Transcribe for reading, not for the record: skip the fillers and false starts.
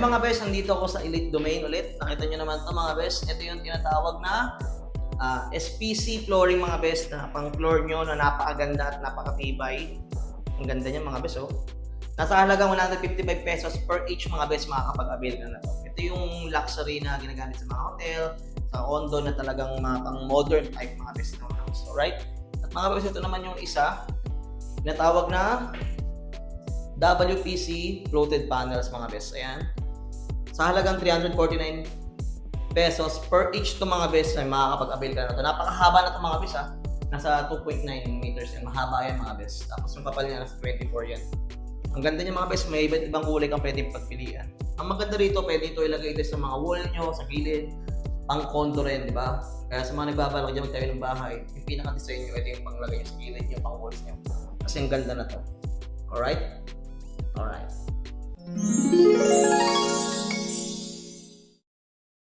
mga bes, nandito ako sa Elite Domain ulit. Nakita nyo naman to mga bes. Ito yung tinatawag na SPC flooring mga bes, na pang floor nyo na napakaganda at napakatibay. Ang ganda niya mga bes, oh. Nasa halagang 155 pesos per each mga bes, makakapag-avail ka na to. Ito yung luxury na ginagamit sa mga hotel, sa condo na talagang mga pang modern type mga bes na house. Alright? At mga bes, ito naman yung isa, tinatawag na WPC floated panels mga bes. Ayan. Sa halagang 349 pesos per each to mga bes ay makakapag-avail ka na to. Napakahaba na to mga bes ha. Nasa 2.9 meters yan. Mahaba yan mga bes. Tapos yung kapal niya nasa 24 yan. Ang ganda niya mga bes, may iba't ibang kulay kang pwedeng pagpilian. Ang maganda rito, pwede ito ilagay ito sa mga wall nyo, sa gilid, pang condo rin, di ba? Kaya sa mga nagbabalak dyan magtayo ng bahay, yung pinaka-design nyo, ito yung panglagay nyo sa gilid, yung pang walls nyo. Kasi ang ganda na to. Alright? Alright.